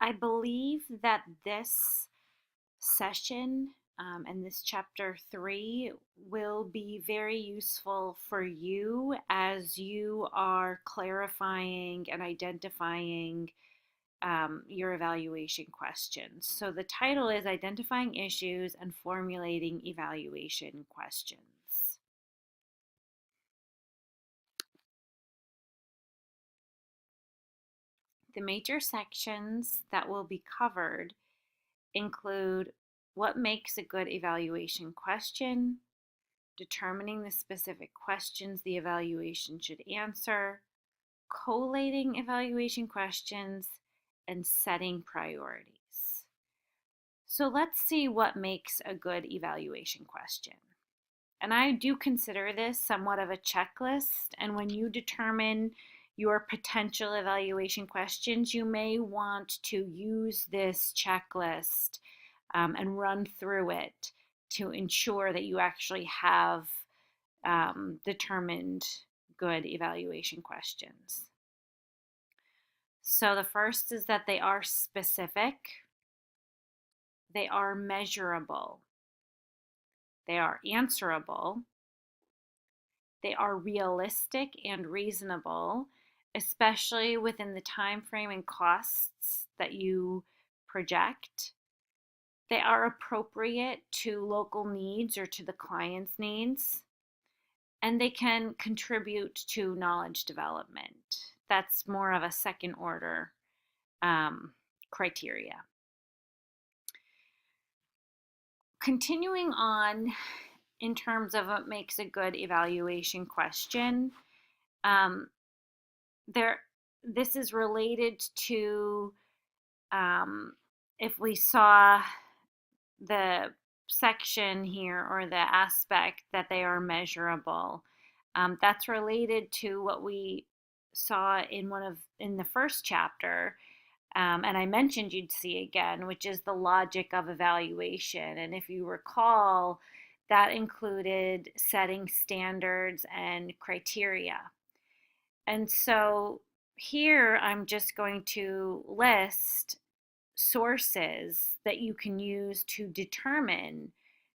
I believe that this session and this chapter 3 will be very useful for you as you are clarifying and identifying your evaluation questions. So the title is Identifying Issues and Formulating Evaluation Questions. The major sections that will be covered include what makes a good evaluation question, determining the specific questions the evaluation should answer, collating evaluation questions, and setting priorities. So let's see what makes a good evaluation question. And I do consider this somewhat of a checklist. And when you determine your potential evaluation questions, you may want to use this checklist and run through it to ensure that you actually have determined good evaluation questions. So the first is that they are specific, they are measurable, they are answerable, they are realistic and reasonable, especially within the time frame and costs that you project. They are appropriate to local needs or to the client's needs, and they can contribute to knowledge development. That's more of a second order criteria. Continuing on in terms of what makes a good evaluation question, um, this is related to if we saw the section here or the aspect that they are measurable. That's related to what we saw in the first chapter, and I mentioned you'd see again, which is the logic of evaluation. And if you recall, that included setting standards and criteria. And so here I'm just going to list sources that you can use to determine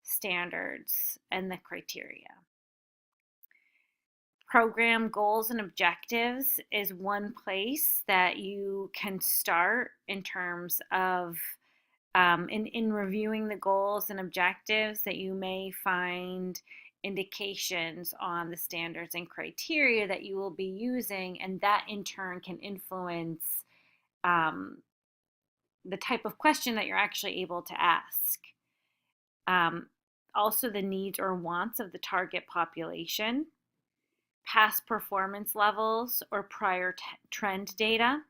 standards and the criteria. Program goals and objectives is one place that you can start in terms of in reviewing the goals and objectives, that you may find indications on the standards and criteria that you will be using, and that in turn can influence the type of question that you're actually able to ask. Um, Also, the needs or wants of the target population, past performance levels or prior trend data,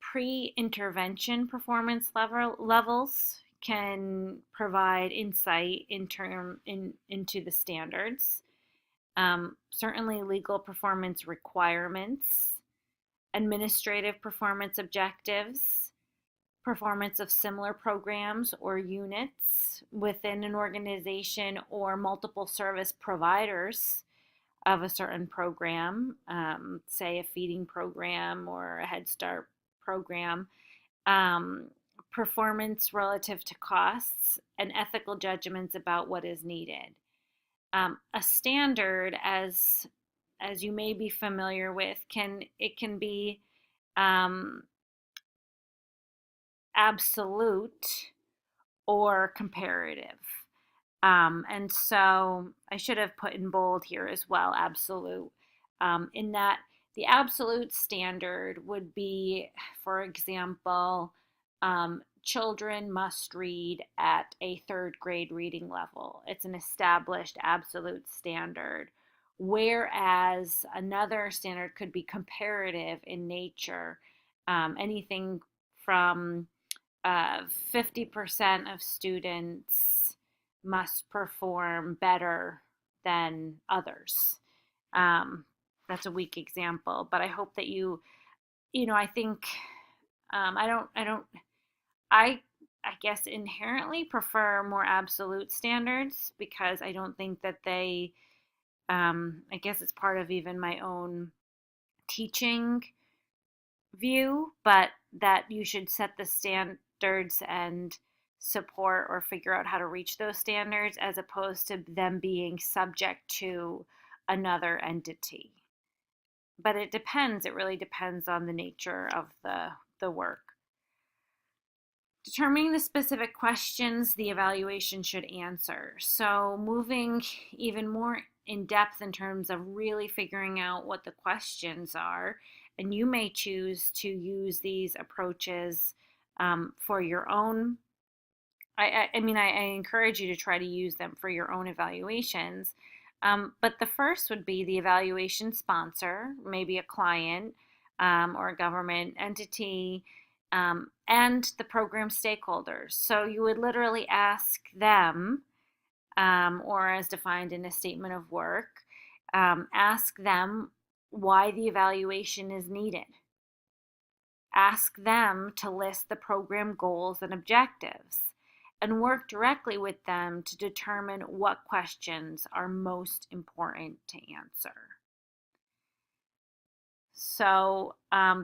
pre-intervention performance levels can provide insight into the standards. Certainly, legal performance requirements, administrative performance objectives, performance of similar programs or units within an organization or multiple service providers of a certain program, say a feeding program or a Head Start program, performance relative to costs, and ethical judgments about what is needed. A standard, as you may be familiar with, can be absolute or comparative. And so I should have put in bold here as well, absolute, in that the absolute standard would be, for example, children must read at a third grade reading level. It's an established absolute standard. Whereas another standard could be comparative in nature, anything from 50% of students must perform better than others. That's a weak example, but I hope that I think, I guess inherently prefer more absolute standards because I don't think that they, I guess it's part of even my own teaching view, but that you should set the standards and support or figure out how to reach those standards, as opposed to them being subject to another entity. But it depends. It really depends on the nature of the work. Determining the specific questions the evaluation should answer. So moving even more in depth in terms of really figuring out what the questions are, and you may choose to use these approaches for your own. I encourage you to try to use them for your own evaluations. But the first would be the evaluation sponsor, maybe a client or a government entity, and the program stakeholders. So you would literally ask them, or as defined in a statement of work, ask them why the evaluation is needed. Ask them to list the program goals and objectives, and work directly with them to determine what questions are most important to answer. So,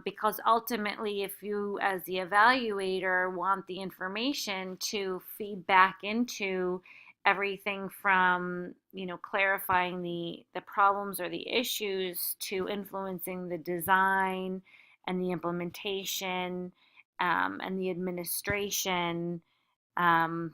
because ultimately, if you, as the evaluator, want the information to feed back into everything from, clarifying the problems or the issues, to influencing the design and the implementation, and the administration um,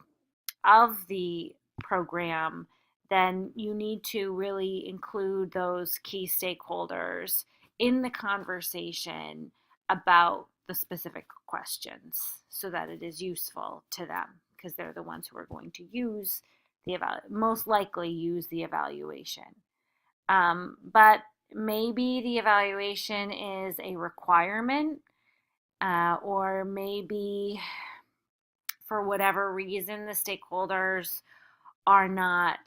of the program, then you need to really include those key stakeholders in the conversation about the specific questions, so that it is useful to them, because they're the ones who are going to use most likely use the evaluation. But maybe the evaluation is a requirement, or maybe for whatever reason the stakeholders are not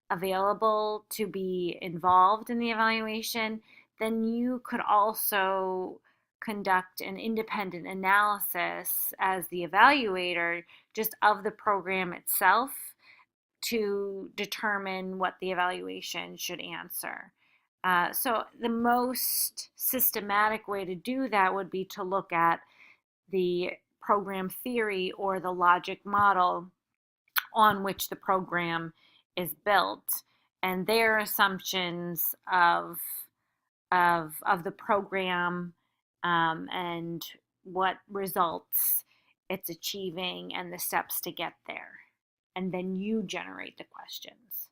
available to be involved in the evaluation, then you could also conduct an independent analysis as the evaluator, just of the program itself, to determine what the evaluation should answer. So the most systematic way to do that would be to look at the program theory or the logic model on which the program is built, and their assumptions of the program, and what results it's achieving and the steps to get there. And then you generate the questions.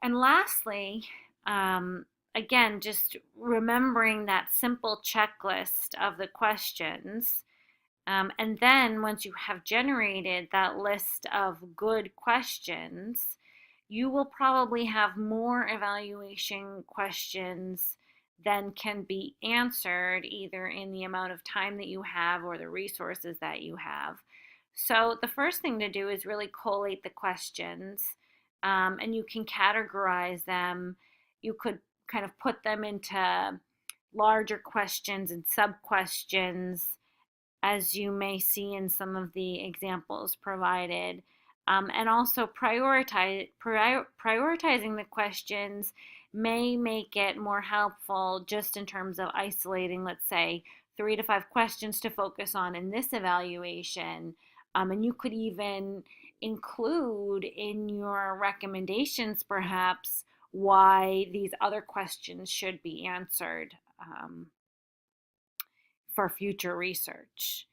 And lastly, again, just remembering that simple checklist of the questions. And then once you have generated that list of good questions, you will probably have more evaluation questions than can be answered, either in the amount of time that you have or the resources that you have. So the first thing to do is really collate the questions, and you can categorize them. You could kind of put them into larger questions and sub questions, as you may see in some of the examples provided. And also prioritizing the questions may make it more helpful, just in terms of isolating, let's say, 3 to 5 questions to focus on in this evaluation. And you could even include in your recommendations, perhaps, why these other questions should be answered for future research.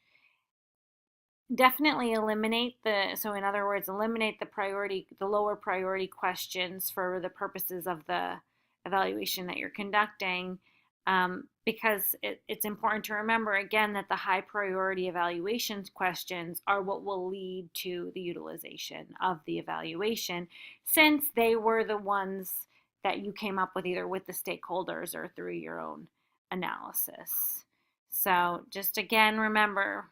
Definitely eliminate in other words, eliminate the lower priority questions for the purposes of the evaluation that you're conducting, because it's important to remember, again, that the high priority evaluations questions are what will lead to the utilization of the evaluation, since they were the ones that you came up with either with the stakeholders or through your own analysis. So just again, remember,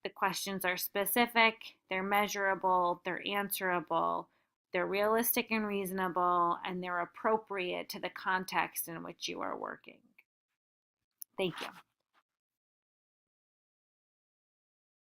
the questions are specific, they're measurable, they're answerable, they're realistic and reasonable, and they're appropriate to the context in which you are working. Thank you.